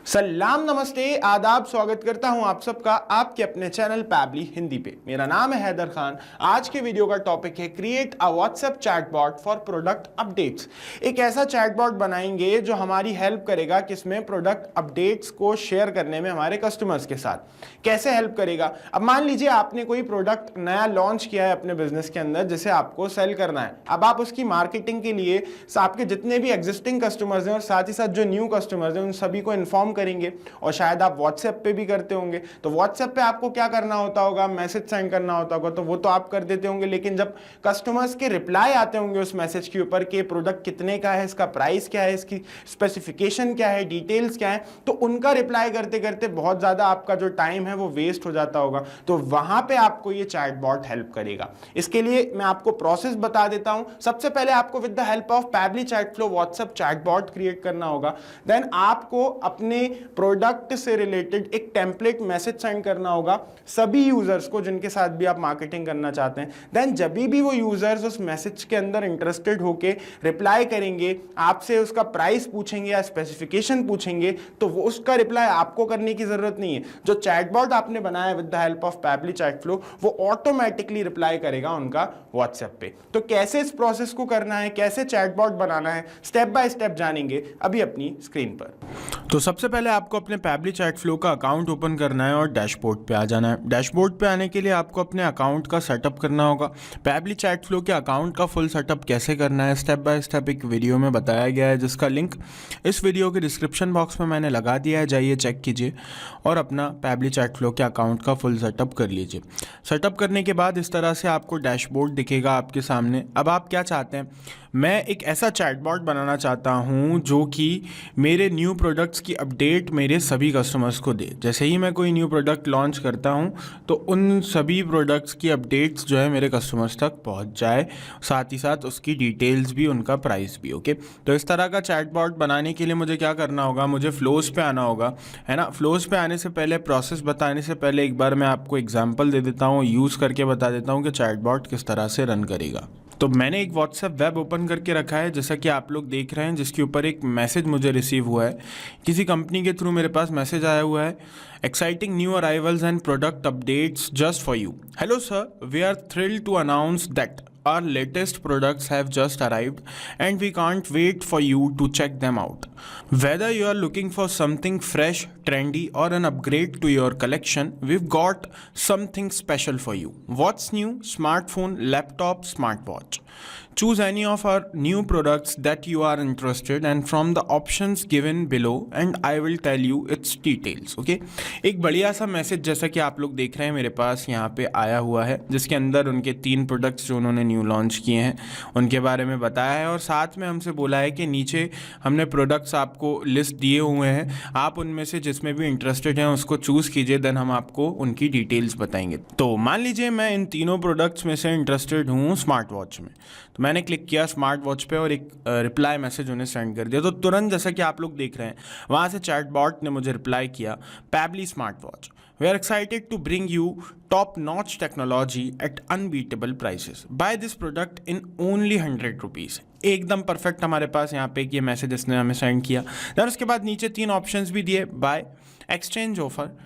सलाम नमस्ते आदाब, स्वागत करता हूं आप सबका आपके अपने चैनल पैबली हिंदी पे। मेरा नाम है हैदर खान। आज के वीडियो का टॉपिक है create a WhatsApp chatbot for product updates. एक ऐसा चैटबॉट बनाएंगे जो हमारी हेल्प करेगा किसमें, प्रोडक्ट अपडेट्स को शेयर करने में हमारे कस्टमर्स के साथ। कैसे हेल्प करेगा? अब मान लीजिए आपने कोई प्रोडक्ट नया लॉन्च किया है अपने बिजनेस के अंदर जिसे आपको सेल करना है। अब आप उसकी मार्केटिंग के लिए आपके जितने भी एग्जिस्टिंग कस्टमर्स हैं और साथ ही साथ जो न्यू कस्टमर्स हैं उन सभी को इन्फॉर्म करेंगे। और शायद आप व्हाट्सएप पे भी करते होंगे, तो व्हाट्सएप पे आपको क्या करना होता होगा, मैसेज सेंड करना होता होगा, तो वो तो आप कर देते होंगे। लेकिन जब कस्टमर्स के रिप्लाई आते होंगे उस मैसेज के ऊपर कि प्रोडक्ट कितने का है, इसका प्राइस क्या है, इसकी स्पेसिफिकेशन क्या है, डिटेल्स क्या है, तो उनका रिप्लाई करते करते बहुत ज्यादा आपका जो टाइम है वो वेस्ट हो जाता होगा। तो वहां पे आपको ये चैटबॉट हेल्प करेगा। इसके लिए मैं आपको प्रोसेस बता देता हूं। सबसे पहले आपको with the help of Pabbly chat flow WhatsApp chatbot create करना होगा। देन आपको अपने प्रोडक्ट से रिलेटेड एक टेम्पलेट मैसेज सेंड करना होगा सभी यूजर्स को जिनके साथ भी आप मार्केटिंग करना चाहते हैं। देन जब भी वो यूजर्स उस मैसेज के अंदर इंटरेस्टेड होके रिप्लाई करेंगे, आपसे उसका प्राइस पूछेंगे या स्पेसिफिकेशन पूछेंगे, तो वो उसका रिप्लाई आपको करने की जरूरत नहीं है। जो चैटबॉट आपने बनाया with the help of Pabbly chat flow वो ऑटोमेटिकली रिप्लाई करेगा उनका व्हाट्सएप पे। तो कैसे इस प्रोसेस को करना है, कैसे चैटबॉट बनाना है, स्टेप बाय स्टेप जानेंगे अभी अपनी स्क्रीन पर। तो सबसे पहले आपको अपने पैबली चैट फ्लो का अकाउंट ओपन करना है और डैशबोर्ड पे आ जाना है। डैशबोर्ड पे आने के लिए आपको अपने अकाउंट का सेटअप करना होगा। पैबली चैट फ्लो के अकाउंट का फुल सेटअप कैसे करना है स्टेप बाय स्टेप एक वीडियो में बताया गया है, जिसका लिंक इस वीडियो के डिस्क्रिप्शन बॉक्स में मैंने लगा दिया है। जाइए चेक कीजिए और अपना पैबली चैट फ्लो के अकाउंट का फुल सेटअप कर लीजिए। सेटअप करने के बाद इस तरह से आपको डैशबोर्ड दिखेगा आपके सामने। अब आप क्या चाहते हैं? मैं एक ऐसा चैटबॉट बनाना चाहता हूं जो कि मेरे न्यू प्रोडक्ट्स की अपडेट मेरे सभी कस्टमर्स को दे। जैसे ही मैं कोई न्यू प्रोडक्ट लॉन्च करता हूं तो उन सभी प्रोडक्ट्स की अपडेट्स जो है मेरे कस्टमर्स तक पहुंच जाए, साथ ही साथ उसकी डिटेल्स भी, उनका प्राइस भी। ओके, तो इस तरह का चैटबॉट बनाने के लिए मुझे क्या करना होगा, मुझे फ्लोज पे आना होगा, है ना। फ्लोज पे आने से पहले, प्रोसेस बताने से पहले एक बार मैं आपको एग्जाम्पल दे देता हूँ, यूज़ करके बता देता हूँ कि चैटबॉट किस तरह से रन करेगा। तो मैंने एक व्हाट्सएप वेब ओपन करके रखा है जैसा कि आप लोग देख रहे हैं, जिसके ऊपर एक मैसेज मुझे रिसीव हुआ है। किसी कंपनी के थ्रू मेरे पास मैसेज आया हुआ है, exciting new arrivals and product updates just for you. Hello sir, we are thrilled to announce that our latest products have just arrived and we can't wait for you to check them out. Whether you are looking for something fresh, trendy or an upgrade to your collection, we've got something special for you. What's new? Smartphone, laptop, smartwatch. Choose any of our new products that you are interested and from the options given below and I will tell you its details. Okay? एक बढ़िया सा message जैसा कि आप लोग देख रहे हैं मेरे पास यहाँ पे आया हुआ है, जिसके अंदर उनके 3 प्रोडक्ट्स जो उन्होंने न्यू लॉन्च किए हैं उनके बारे में बताया है और साथ में हमसे बोला है कि नीचे हमने प्रोडक्ट्स आपको लिस्ट दिए हुए हैं, आप उनमें से जिसमें भी इंटरेस्टेड हैं उसको चूज़ कीजिए, देन हम आपको उनकी डिटेल्स बताएंगे। तो मान लीजिए मैं इन तीनों प्रोडक्ट्स में से इंटरेस्टेड हूँ स्मार्ट वॉच में, तो मैंने क्लिक किया स्मार्ट वॉच पे और एक रिप्लाई मैसेज उन्हें सेंड कर दिया। तो तुरंत जैसा कि आप लोग देख रहे हैं वहाँ से चैटबॉट ने मुझे रिप्लाई किया, Pabbly smart watch, we are excited to bring you top-notch technology at unbeatable prices. Buy this product in only 100 rupees. एकदम परफेक्ट हमारे पास यहाँ पे ये मैसेज इसने हमें सेंड किया। देन उसके बाद नीचे 3 ऑप्शंस भी दिए, buy, exchange offer,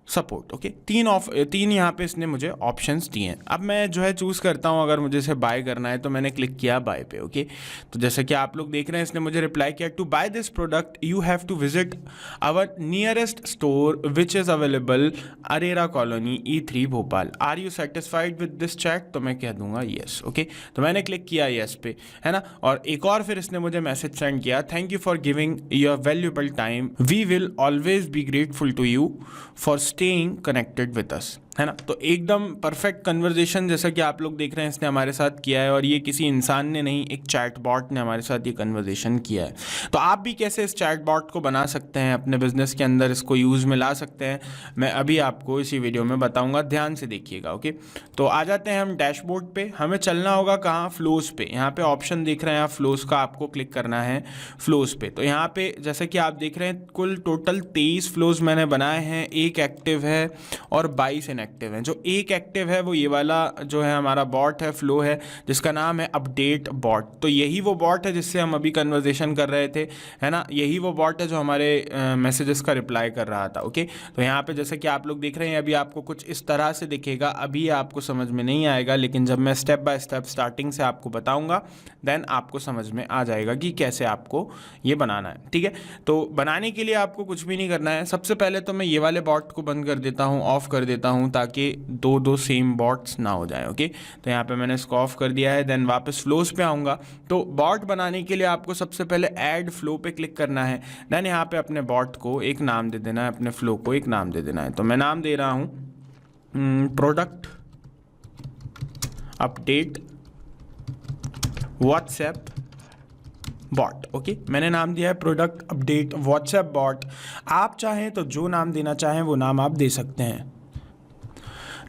support. Okay, 3 यहाँ पे इसने मुझे ऑप्शंस दिए हैं। अब मैं जो है चूज़ करता हूँ, अगर मुझे इसे बाय करना है तो मैंने क्लिक किया बाय पे। ओके, तो जैसे कि आप लोग देख रहे हैं इसने मुझे रिप्लाई किया, to buy this product you have to visit our nearest store which is available Arera colony E3 Bhopal. Are you satisfied with this chat? तो मैं कह दूंगा येस। ओके, तो मैंने क्लिक किया येस पे, है ना। और एक और फिर इसने मुझे मैसेज सेंड किया, thank you for giving your valuable time, we will always be grateful to you for staying connected with us, है ना। तो एकदम परफेक्ट कन्वर्जेशन जैसा कि आप लोग देख रहे हैं इसने हमारे साथ किया है, और ये किसी इंसान ने नहीं, एक चैटबॉट ने हमारे साथ ये कन्वर्जेशन किया है। तो आप भी कैसे इस चैटबॉट को बना सकते हैं, अपने बिजनेस के अंदर इसको यूज़ में ला सकते हैं, मैं अभी आपको इसी वीडियो में बताऊंगा, ध्यान से देखिएगा। ओके, तो आ जाते हैं हम डैशबोर्ड पे। हमें चलना होगा कहाँ? फ्लोज पे। यहाँ पे ऑप्शन दिख रहे हैं, आप फ्लोज का आपको क्लिक करना है फ्लोज पे। तो यहाँ पे जैसे कि आप देख रहे हैं कुल टोटल 23 फ्लोज मैंने बनाए हैं, 1 एक्टिव है और 22 इनएक्टिव इनएक्टिव हैं। जो एक एक्टिव है वो ये वाला जो है हमारा बॉट है, फ्लो है, जिसका नाम है अपडेट बॉट। तो यही वो बॉट है जिससे हम अभी कन्वर्सेशन कर रहे थे, है ना। यही वो बॉट है जो हमारे मैसेजेस का रिप्लाई कर रहा था। ओके, तो यहाँ पे जैसे कि आप लोग देख रहे हैं अभी आपको कुछ इस तरह से दिखेगा। अभी आपको समझ में नहीं आएगा, लेकिन जब मैं स्टेप बाय स्टेप स्टार्टिंग से आपको बताऊंगा देन आपको समझ में आ जाएगा कि कैसे आपको ये बनाना है। ठीक है, तो बनाने के लिए आपको कुछ भी नहीं करना है। सबसे पहले तो मैं ये वाले बॉट को बंद कर देता हूँ, ऑफ कर देता हूँ, ताकि दो दो सेम बॉट्स ना हो जाए। ओके, तो यहाँ पे मैंने इसको ऑफ कर दिया है। देन वापस फ्लोज पे आऊँगा। तो बॉट बनाने के लिए आपको सबसे पहले ऐड फ्लो पे क्लिक करना है। देन यहाँ पे अपने बॉट को एक नाम दे देना है, अपने फ्लो को एक नाम दे देना है। तो मैं नाम दे रहा हूँ product update WhatsApp bot. Okay, मैंने नाम दिया है प्रोडक्ट अपडेट व्हाट्सएप बॉट। आप चाहें तो जो नाम देना चाहें वो नाम आप दे सकते हैं।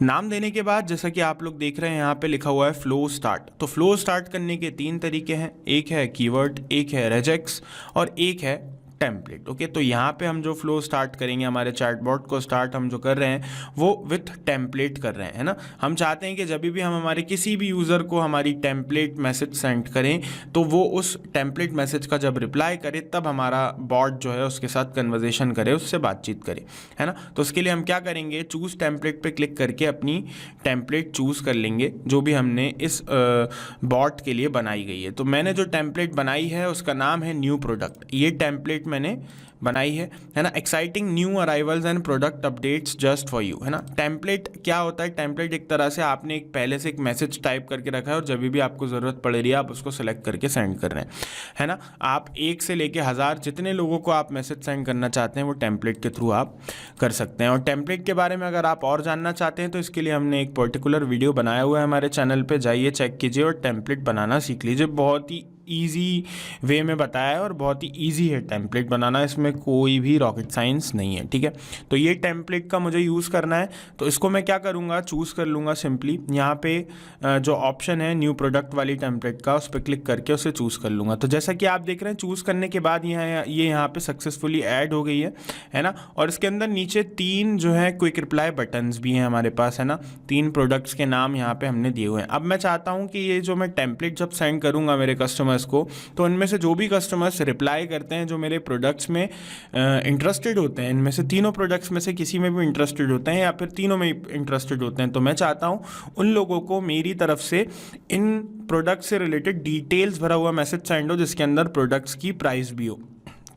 नाम देने के बाद जैसा कि आप लोग देख रहे हैं यहाँ पे लिखा हुआ है फ्लो स्टार्ट। तो फ्लो स्टार्ट करने के 3 तरीके हैं, एक है कीवर्ड, एक है रेजेक्स और एक है टेम्पलेट। ओके, तो यहाँ पे हम जो फ्लो स्टार्ट करेंगे, हमारे चैटबॉट को स्टार्ट हम जो कर रहे हैं वो विथ टेम्पलेट कर रहे हैं, है ना। हम चाहते हैं कि जब भी हम हमारे किसी भी यूज़र को हमारी टेम्पलेट मैसेज सेंड करें तो वो उस टेम्पलेट मैसेज का जब रिप्लाई करे तब हमारा बॉट जो है उसके साथ कन्वर्जेशन करे, उससे बातचीत करे, है ना। तो उसके लिए हम क्या करेंगे, चूज़ टेम्पलेट पे क्लिक करके अपनी टेम्पलेट चूज़ कर लेंगे जो भी हमने इस बॉट के लिए बनाई गई है। तो मैंने जो टेम्पलेट बनाई है उसका नाम है न्यू प्रोडक्ट। ये टेम्पलेट मैंने बनाई है ना। Exciting new arrivals and product updates just for you, है ना। टेम्पलेट क्या होता है, टेम्पलेट एक तरह से आपने एक पहले से एक मैसेज टाइप करके रखा है और जब भी आपको ज़रूरत पड़ रही है आप उसको सेलेक्ट करके सेंड कर रहे हैं, है ना। आप 1 से लेके 1000 जितने लोगों को आप मैसेज सेंड करना चाहते हैं वो टेम्पलेट के थ्रू आप कर सकते हैं। और टेम्पलेट के बारे में अगर आप और जानना चाहते हैं तो इसके लिए हमने एक पर्टिकुलर वीडियो बनाया हुआ है हमारे चैनल पर, जाइए चेक कीजिए और टेम्पलेट बनाना सीख लीजिए। बहुत ही ईजी वे में बताया है और बहुत ही ईजी है टेम्पलेट बनाना, इसमें कोई भी रॉकेट साइंस नहीं है। ठीक है, तो ये टेम्पलेट का मुझे यूज़ करना है। तो इसको मैं क्या करूँगा, चूज़ कर लूँगा सिंपली। यहाँ पे जो ऑप्शन है न्यू प्रोडक्ट वाली टेम्पलेट का, उस पर क्लिक करके उसे चूज़ कर लूँगा। तो जैसा कि आप देख रहे हैं चूज़ करने के बाद ये यहाँ पे सक्सेसफुली ऐड हो गई है ना। और इसके अंदर नीचे 3 जो है क्विक रिप्लाई बटन्स भी हैं हमारे पास, है ना। 3 प्रोडक्ट्स के नाम यहाँ पे हमने दिए हुए हैं। अब मैं चाहता हूँ कि ये जो मैं टेम्पलेट जब सेंड करूँगा मेरे कस्टमर्स को, तो उनमें से जो भी कस्टमर्स रिप्लाई करते हैं जो मेरे प्रोडक्ट्स में इंटरेस्टेड होते हैं, इनमें से तीनों प्रोडक्ट्स में से किसी में भी इंटरेस्टेड होते हैं या फिर तीनों में इंटरेस्टेड होते हैं, तो मैं चाहता हूँ उन लोगों को मेरी तरफ से इन प्रोडक्ट से रिलेटेड डिटेल्स भरा हुआ मैसेज सेंड हो जिसके अंदर प्रोडक्ट्स की प्राइस भी हो।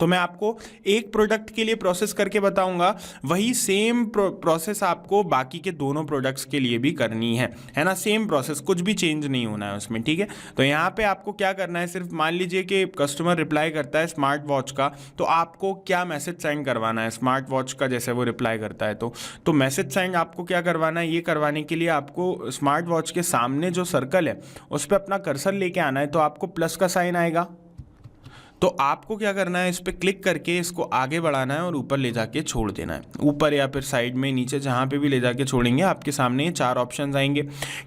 तो मैं आपको एक प्रोडक्ट के लिए प्रोसेस करके बताऊंगा, वही सेम प्रोसेस आपको बाकी के दोनों प्रोडक्ट्स के लिए भी करनी है ना। सेम प्रोसेस, कुछ भी चेंज नहीं होना है उसमें। ठीक है, तो यहाँ पे आपको क्या करना है, सिर्फ मान लीजिए कि कस्टमर रिप्लाई करता है स्मार्ट वॉच का, तो आपको क्या मैसेज सेंड करवाना है स्मार्ट वॉच का, जैसे वो रिप्लाई करता है तो मैसेज सेंड आपको क्या करवाना है, ये करवाने के लिए आपको स्मार्ट वॉच के सामने जो सर्कल है उस पर अपना कर्सर लेके आना है। तो आपको प्लस का साइन आएगा, तो आपको क्या करना है, इस पर क्लिक करके इसको आगे बढ़ाना है और ऊपर ले जाके छोड़ देना है। ऊपर या फिर साइड में, नीचे, जहाँ पे भी ले जाके छोड़ेंगे आपके सामने ये 4 ऑप्शंस आएंगे,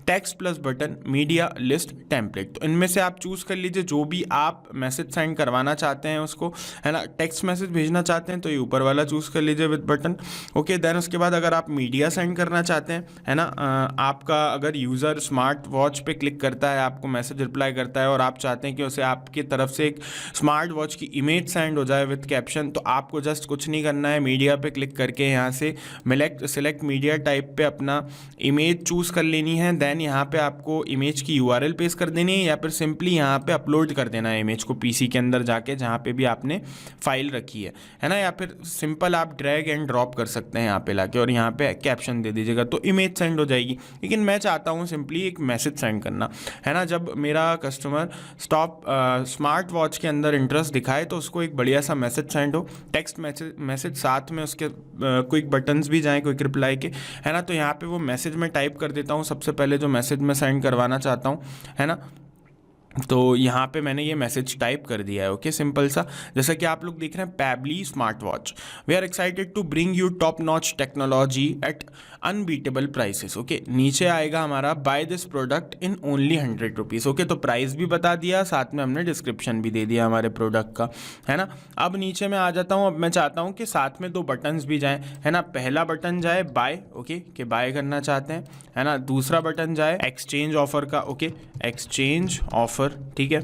text plus button, media, list, template. तो इनमें से आप चूज़ कर लीजिए जो भी आप मैसेज सेंड करवाना चाहते हैं उसको, है ना। टेक्स्ट मैसेज भेजना चाहते हैं तो ये ऊपर वाला चूज़ कर लीजिए विद बटन। ओके, देन उसके बाद अगर आप मीडिया सेंड करना चाहते हैं, है ना, आपका अगर यूज़र स्मार्ट वॉच पर क्लिक करता है, आपको मैसेज रिप्लाई करता है और आप चाहते हैं कि उसे आपकी तरफ से एक स्मार्ट वॉच की इमेज सेंड हो जाए विद कैप्शन, तो आपको जस्ट कुछ नहीं करना है, मीडिया पे क्लिक करके यहाँ से सिलेक्ट मीडिया टाइप पे अपना इमेज चूज़ कर लेनी है। देन यहाँ पे आपको इमेज की URL पेस्ट कर देनी है या फिर सिंपली यहाँ पे अपलोड कर देना है इमेज को PC के अंदर जाके जहाँ पे भी आपने फाइल रखी है ना। या फिर सिंपल आप ड्रैग एंड ड्रॉप कर सकते हैं यहाँ पे लाके और यहाँ पे कैप्शन दे दीजिएगा तो इमेज सेंड हो जाएगी। लेकिन मैं चाहता हूँ सिंपली एक मैसेज सेंड करना, है ना। जब मेरा कस्टमर स्मार्ट वॉच के अंदर इंटरेस्ट दिखाए तो उसको एक बढ़िया सा मैसेज सेंड हो, टेक्स्ट मैसेज साथ में उसके क्विक बटन्स भी जाएं क्विक रिप्लाई के, है ना। तो यहाँ पे वो मैसेज में टाइप कर देता हूँ सबसे पहले जो मैसेज मैं सेंड करवाना चाहता हूँ, है ना। तो यहाँ पे मैंने ये मैसेज टाइप कर दिया है। ओके, सिंपल सा। जैसा कि आप लोग देख रहे हैं, Pabbly smart watch, we are excited to bring you top notch technology at unbeatable prices. Okay, नीचे आएगा हमारा buy this product in only 100 rupees. Okay, तो प्राइस भी बता दिया, साथ में हमने डिस्क्रिप्शन भी दे दिया हमारे प्रोडक्ट का, है ना। अब नीचे मैं आ जाता हूँ। अब मैं चाहता हूँ कि साथ में 2 बटन्स भी जाएँ, है ना। पहला बटन जाए बाय, ओके, कि बाय करना चाहते हैं, है ना। दूसरा बटन जाए एक्सचेंज ऑफर का, ओके, एक्सचेंज ऑफर, ठीक है।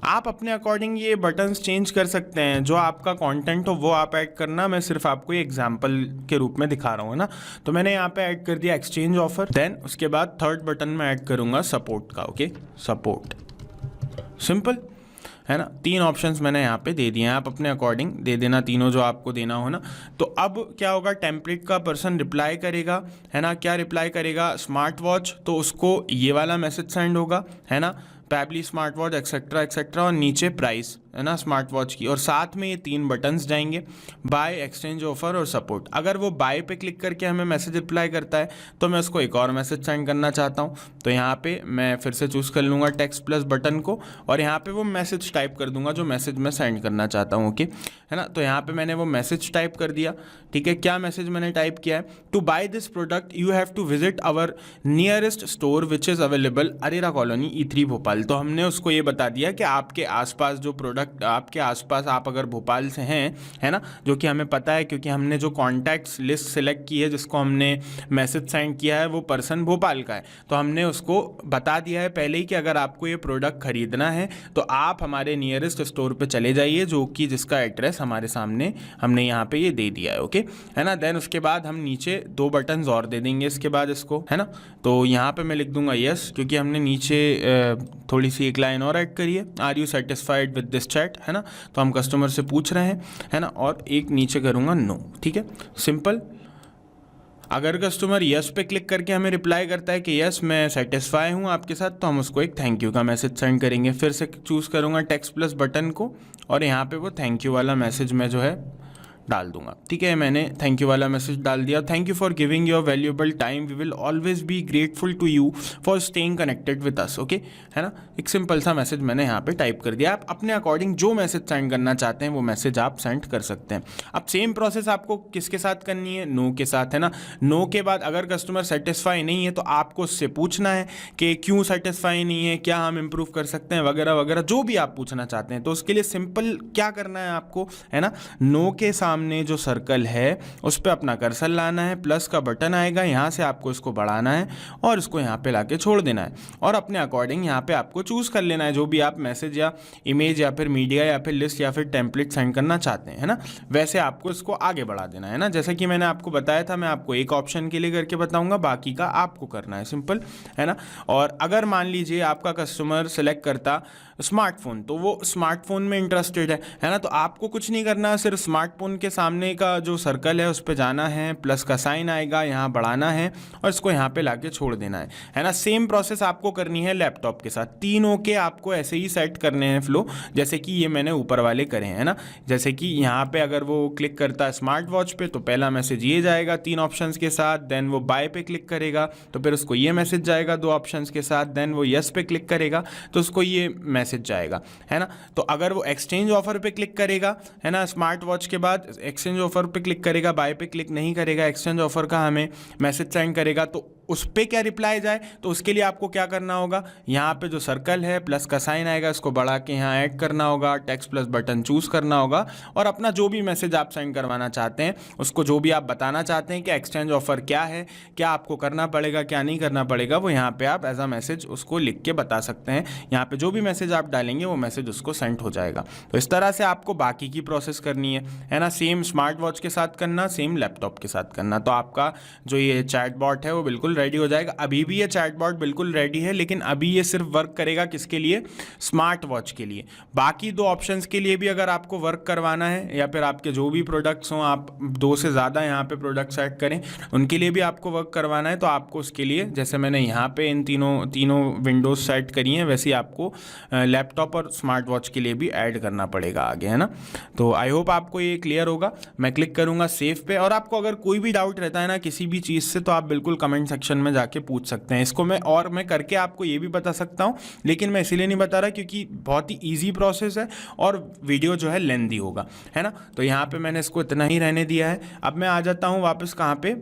आप अपने अकॉर्डिंग ये बटन्स चेंज कर सकते हैं, जो आपका कंटेंट हो वो आप ऐड करना। मैं सिर्फ आपको ये एग्जांपल के रूप में दिखा रहा हूँ, है ना। तो मैंने यहाँ पे ऐड कर दिया एक्सचेंज ऑफर। देन उसके बाद थर्ड बटन में ऐड करूँगा सपोर्ट का, ओके, सपोर्ट, सिंपल, है ना। 3 ऑप्शंस मैंने यहाँ पे दे दिए हैं, आप अपने अकॉर्डिंग दे देना तीनों जो आपको देना हो ना। तो अब क्या होगा, टेम्पलेट का पर्सन रिप्लाई करेगा, है ना। क्या रिप्लाई करेगा, स्मार्ट वॉच, तो उसको ये वाला मैसेज सेंड होगा, है ना, Pabbly smart watch etcetera etcetera, और नीचे प्राइस, है ना, स्मार्ट वॉच की, और साथ में ये 3 बटन्स जाएंगे, बाय, एक्सचेंज ऑफर और सपोर्ट। अगर वो बाय पे क्लिक करके हमें मैसेज रिप्लाई करता है तो मैं उसको एक और मैसेज सेंड करना चाहता हूँ, तो यहाँ पे मैं फिर से चूज़ कर लूँगा टेक्स्ट प्लस बटन को, और यहाँ पे वो मैसेज टाइप कर दूंगा जो मैसेज मैं सेंड करना चाहता हूँ, ओके, है ना। तो यहाँ पे मैंने वो मैसेज टाइप कर दिया, ठीक है। क्या मैसेज मैंने टाइप किया है, to buy this product you have to visit our nearest store which is available Arera colony E3 Bhopal. तो हमने उसको ये बता दिया कि आपके आसपास जो प्रोडक्ट, आपके आसपास आप अगर भोपाल से हैं, है ना, जो कि हमें पता है क्योंकि हमने जो कॉन्टैक्ट्स लिस्ट सेलेक्ट की है जिसको हमने मैसेज सेंड किया है वो पर्सन भोपाल का है, तो हमने उसको बता दिया है पहले ही कि अगर आपको ये प्रोडक्ट खरीदना है तो आप हमारे नियरेस्ट स्टोर पे चले जाइए, जो कि जिसका एड्रेस हमारे सामने हमने यहाँ पे ये दे दिया है, ओके, है ना। देन उसके बाद हम नीचे 2 बटन्स और दे देंगे इसके बाद इसको, है ना। तो यहाँ पे मैं लिख दूंगा यस, क्योंकि हमने नीचे थोड़ी सी एक लाइन और ऐड करी है, are you satisfied with this chat, है ना, तो हम कस्टमर से पूछ रहे हैं, है ना, और एक नीचे करूँगा नो, ठीक है, सिंपल। अगर कस्टमर यस पे क्लिक करके हमें रिप्लाई करता है कि यस मैं सेटिस्फाई हूँ आपके साथ, तो हम उसको एक थैंक यू का मैसेज सेंड करेंगे। फिर से चूज़ करूँगा टेक्स्ट प्लस बटन को, और यहाँ पे वो थैंक यू वाला मैसेज मैं जो है डाल दूंगा, ठीक है। मैंने थैंक यू वाला मैसेज डाल दिया, thank you for giving your valuable time, we will always be grateful to you for staying connected with us, okay, है ना। एक सिंपल सा मैसेज मैंने यहाँ पे टाइप कर दिया। आप अपने अकॉर्डिंग जो मैसेज सेंड करना चाहते हैं वो मैसेज आप सेंड कर सकते हैं। अब सेम प्रोसेस आपको किसके साथ करनी है, नो के साथ, है ना। नो के बाद अगर कस्टमर सेटिस्फाई नहीं है तो आपको उससे पूछना है कि क्यों सेटिस्फाई नहीं है, क्या हम इम्प्रूव कर सकते हैं, वगैरह वगैरह, जो भी आप पूछना चाहते हैं। तो उसके लिए सिंपल क्या करना है आपको, है ना, नो के सामने जो सर्कल है उस पर अपना कर्सर लाना है, प्लस का बटन आएगा, यहाँ से आपको इसको बढ़ाना है और इसको यहाँ पे लाके छोड़ देना है, और अपने अकॉर्डिंग यहाँ पे आपको चूज़ कर लेना है जो भी आप मैसेज या इमेज या फिर मीडिया या फिर लिस्ट या फिर टेम्पलेट सेंड करना चाहते हैं, है ना। वैसे आपको इसको आगे बढ़ा देना है ना, जैसा कि मैंने आपको बताया था। मैं आपको एक ऑप्शन के लिए करके बताऊंगा, बाकी का आपको करना है, सिंपल, है ना। और अगर मान लीजिए आपका कस्टमर सेलेक्ट करता स्मार्टफोन, तो वो स्मार्टफोन में इंटरेस्टेड है ना, तो आपको कुछ नहीं करना, सिर्फ स्मार्टफोन के सामने का जो सर्कल है उस पर जाना है, प्लस का साइन आएगा, यहाँ बढ़ाना है और इसको यहाँ पे लाके छोड़ देना है ना। सेम प्रोसेस आपको करनी है लैपटॉप के साथ, तीनों के आपको ऐसे ही सेट करने हैं फ्लो, जैसे कि ये मैंने ऊपर वाले करे हैं, है ना। जैसे कि यहाँ पे अगर वो क्लिक करता है स्मार्ट वॉच पे तो पहला मैसेज ये जाएगा 3 ऑप्शंस के साथ, देन वो बाय पे क्लिक करेगा तो फिर उसको ये मैसेज जाएगा 2 ऑप्शंस के साथ, देन वो यस पे क्लिक करेगा तो उसको ये मैसेज जाएगा, है ना। तो अगर वो एक्सचेंज ऑफर पे क्लिक करेगा, है ना, स्मार्ट वॉच के बाद एक्सचेंज ऑफर पे क्लिक करेगा, बाय पे क्लिक नहीं करेगा, एक्सचेंज ऑफर का हमें मैसेज सेंड करेगा, तो उस पर क्या रिप्लाई जाए, तो उसके लिए आपको क्या करना होगा, यहाँ पे जो सर्कल है प्लस का साइन आएगा, इसको बढ़ा के यहाँ ऐड करना होगा, टेक्स्ट प्लस बटन चूज करना होगा, और अपना जो भी मैसेज आप सेंड करवाना चाहते हैं उसको, जो भी आप बताना चाहते हैं कि एक्सचेंज ऑफर क्या है, क्या आपको करना पड़ेगा, क्या नहीं करना पड़ेगा, वो यहाँ पे आप एज अ मैसेज उसको लिख के बता सकते हैं। यहाँ पे जो भी मैसेज आप डालेंगे वो मैसेज उसको सेंड हो जाएगा। तो इस तरह से आपको बाकी की प्रोसेस करनी है ना। सेम स्मार्ट वॉच के साथ करना, सेम लैपटॉप के साथ करना, तो आपका जो ये चैट बॉट है वो बिल्कुल रेडी हो जाएगा। अभी भी ये चैट बॉट बिल्कुल रेडी है, लेकिन अभी ये सिर्फ वर्क करेगा किसके लिए, स्मार्ट वॉच के लिए। बाकी 2 ऑप्शंस के लिए भी अगर आपको वर्क करवाना है, या फिर आपके जो भी प्रोडक्ट्स हों, आप 2 से ज़्यादा यहाँ पे प्रोडक्ट्स ऐड करें, उनके लिए भी आपको वर्क करवाना है, तो आपको उसके लिए जैसे मैंने यहाँ पे इन तीनों विंडोज सेट करी हैं, वैसे ही आपको लैपटॉप और स्मार्ट वॉच के लिए भी ऐड करना पड़ेगा आगे, है ना। तो आई होप आपको ये क्लियर होगा। मैं क्लिक करूँगा सेव पे, और आपको अगर कोई भी डाउट रहता है ना किसी भी चीज़ से, तो आप बिल्कुल कमेंट सेक्शन में जाके पूछ सकते हैं। इसको मैं करके आपको ये भी बता सकता हूँ, लेकिन मैं इसीलिए नहीं बता रहा क्योंकि बहुत ही ईजी प्रोसेस है और वीडियो जो है लेंथी होगा, है ना। तो यहाँ पे मैंने इसको इतना ही रहने दिया है। अब मैं आ जाता हूँ वापस कहाँ पे,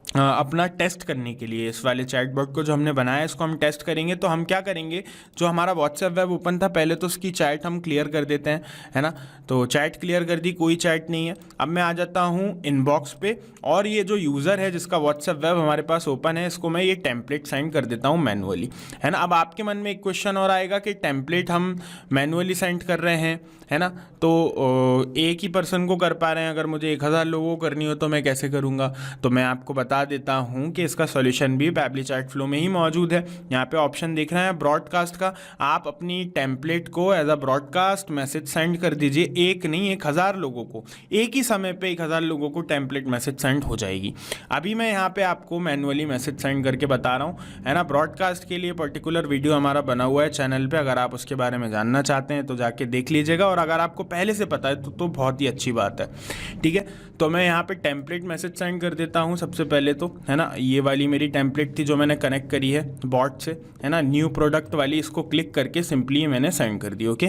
अपना टेस्ट करने के लिए। इस वाले चैटबॉट को जो हमने बनाया है इसको हम टेस्ट करेंगे। तो हम क्या करेंगे, जो हमारा व्हाट्सएप वेब ओपन था पहले तो उसकी चैट हम क्लियर कर देते हैं, है ना। तो चैट क्लियर कर दी, कोई चैट नहीं है। अब मैं आ जाता हूँ इनबॉक्स पे और ये जो यूज़र है जिसका व्हाट्सएप वेब हमारे पास ओपन है, इसको मैं ये टेम्पलेट सेंड कर देता हूँ मैनुअली, है ना। अब आपके मन में एक क्वेश्चन और आएगा कि टेम्पलेट हम मैनुअली सेंड कर रहे हैं, है ना, तो एक ही पर्सन को कर पा रहे हैं, अगर मुझे 1000 लोगों को करनी हो तो मैं कैसे करूँगा। तो मैं आपको बता देता हूं कि इसका सॉल्यूशन भी पैबली चैट फ्लो में ही मौजूद है। यहाँ पे ऑप्शन दिख रहा है ब्रॉडकास्ट का, आप अपनी टेम्पलेट को as a broadcast message send कर दीजिए। एक नहीं, 1000 लोगों को एक ही समय पे 1000 लोगों को टेम्पलेट मैसेज सेंड हो जाएगी। अभी मैं यहाँ पे आपको मैनुअली मैसेज सेंड करके बता रहा हूँ, है ना। ब्रॉडकास्ट के लिए पर्टिकुलर वीडियो हमारा बना हुआ है चैनल पे, अगर आप उसके बारे में जानना चाहते हैं तो जाके देख लीजिएगा, और अगर आपको पहले से पता है तो बहुत ही अच्छी बात है, ठीक है। तो मैं यहाँ पे टेम्पलेट मैसेज सेंड कर देता हूँ सबसे पहले तो, है ना। ये वाली मेरी टेम्पलेट थी जो मैंने कनेक्ट करी है बॉट से, है ना, न्यू प्रोडक्ट वाली, इसको क्लिक करके सिंपली मैंने सेंड कर दी। ओके,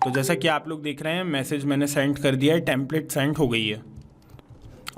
तो जैसा कि आप लोग देख रहे हैं मैसेज मैंने सेंड कर दिया है, टेम्पलेट सेंड हो गई है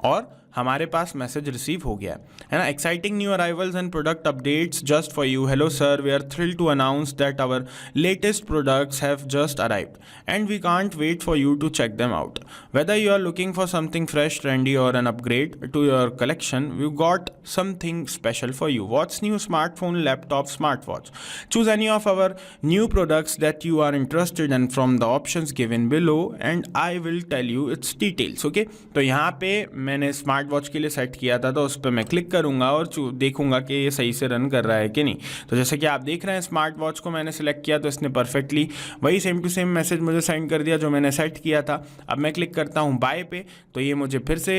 और हमारे पास मैसेज रिसीव हो गया है ना। Exciting new arrivals and product updates just for you. Hello sir, we are thrilled to announce that our latest products have just arrived and we can't wait for you to check them out. Whether you are looking for something fresh, trendy or an upgrade to your collection, we've got something special for you. What's new? Smartphone, laptop, smartwatch. Choose any of our new products that you are interested in from the options given below and I will tell you its details. Okay, तो यहाँ पे मैंने smart watch के लिए set किया था, तो उस पर मैं क्लिक करूंगा और देखूंगा कि ये सही से रन कर रहा है कि नहीं। तो जैसे कि आप देख रहे हैं स्मार्ट वॉच को मैंने सेलेक्ट किया तो इसने परफेक्टली वही सेम टू सेम मैसेज मुझे सेंड कर दिया जो मैंने सेट किया था। अब मैं क्लिक करता हूं बाय पे, तो ये मुझे फिर से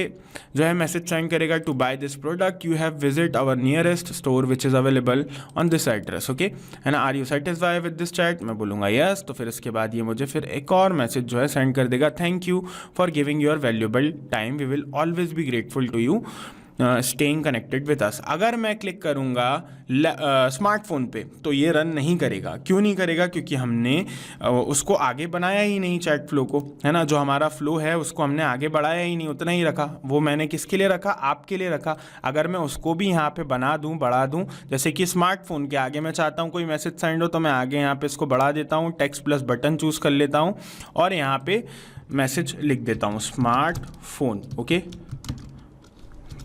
जो है मैसेज सेंड करेगा, to buy this product you have visit our nearest store which is available on this address. Okay, है ना। Are you satisfied with this chat, मैं बोलूँगा यस। तो फिर इसके बाद ये मुझे फिर एक और मैसेज जो है सेंड कर देगा, thank you for giving your valuable time, we will always be grateful to you staying connected with us. अगर मैं क्लिक करूंगा स्मार्टफोन पे तो ये रन नहीं करेगा। क्यों नहीं करेगा? क्योंकि हमने उसको आगे बनाया ही नहीं चैट फ्लो को, है ना। जो हमारा फ्लो है उसको हमने आगे बढ़ाया ही नहीं, उतना ही रखा। वो मैंने किसके लिए रखा? आपके लिए रखा। अगर मैं उसको भी यहाँ पे बना दूँ, बढ़ा दूँ, जैसे कि स्मार्टफोन के आगे मैं चाहता हूँ कोई मैसेज सेंड हो तो मैं आगे यहाँ पे इसको बढ़ा देता हूँ, टेक्स्ट प्लस बटन चूज़ कर लेता हूँ और यहाँ पे मैसेज लिख देता हूँ स्मार्टफोन। ओके,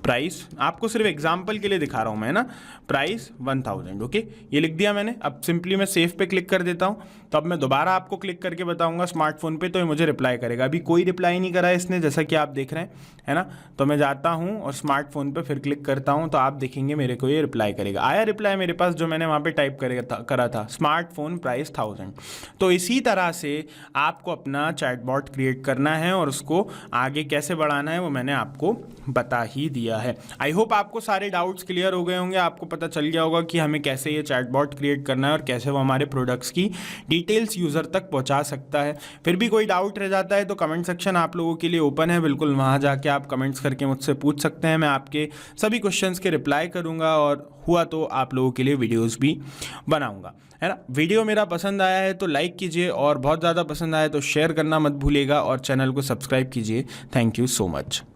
प्राइस आपको सिर्फ एग्जाम्पल के लिए दिखा रहा हूँ मैं, ना। प्राइस 1000। ओके, ये लिख दिया मैंने। अब सिंपली मैं सेव पे क्लिक कर देता हूँ। तो अब मैं दोबारा आपको क्लिक करके बताऊंगा स्मार्टफोन पे, तो ये मुझे रिप्लाई करेगा। अभी कोई रिप्लाई नहीं करा है इसने, जैसा कि आप देख रहे हैं, है ना। तो मैं जाता हूँ और स्मार्टफोन पे फिर क्लिक करता हूँ तो आप देखेंगे मेरे को ये रिप्लाई करेगा। आया रिप्लाई मेरे पास जो मैंने वहाँ पे टाइप करा था, स्मार्टफोन प्राइस 1000। तो इसी तरह से आपको अपना चैटबॉट क्रिएट करना है और उसको आगे कैसे बढ़ाना है वो मैंने आपको बता ही दिया है। आई होप आपको सारे डाउट्स क्लियर हो गए होंगे, आपको पता चल गया होगा कि हमें कैसे ये चैटबॉट क्रिएट करना है और कैसे वो हमारे प्रोडक्ट्स की डिटेल्स यूज़र तक पहुंचा सकता है। फिर भी कोई डाउट रह जाता है तो कमेंट सेक्शन आप लोगों के लिए ओपन है, बिल्कुल वहां जाके आप कमेंट्स करके मुझसे पूछ सकते हैं। मैं आपके सभी क्वेश्चंस के रिप्लाई करूंगा और हुआ तो आप लोगों के लिए वीडियोस भी बनाऊंगा, है ना। वीडियो मेरा पसंद आया है तो लाइक कीजिए और बहुत ज़्यादा पसंद आया तो शेयर करना मत भूलिएगा और चैनल को सब्सक्राइब कीजिए। Thank you so much.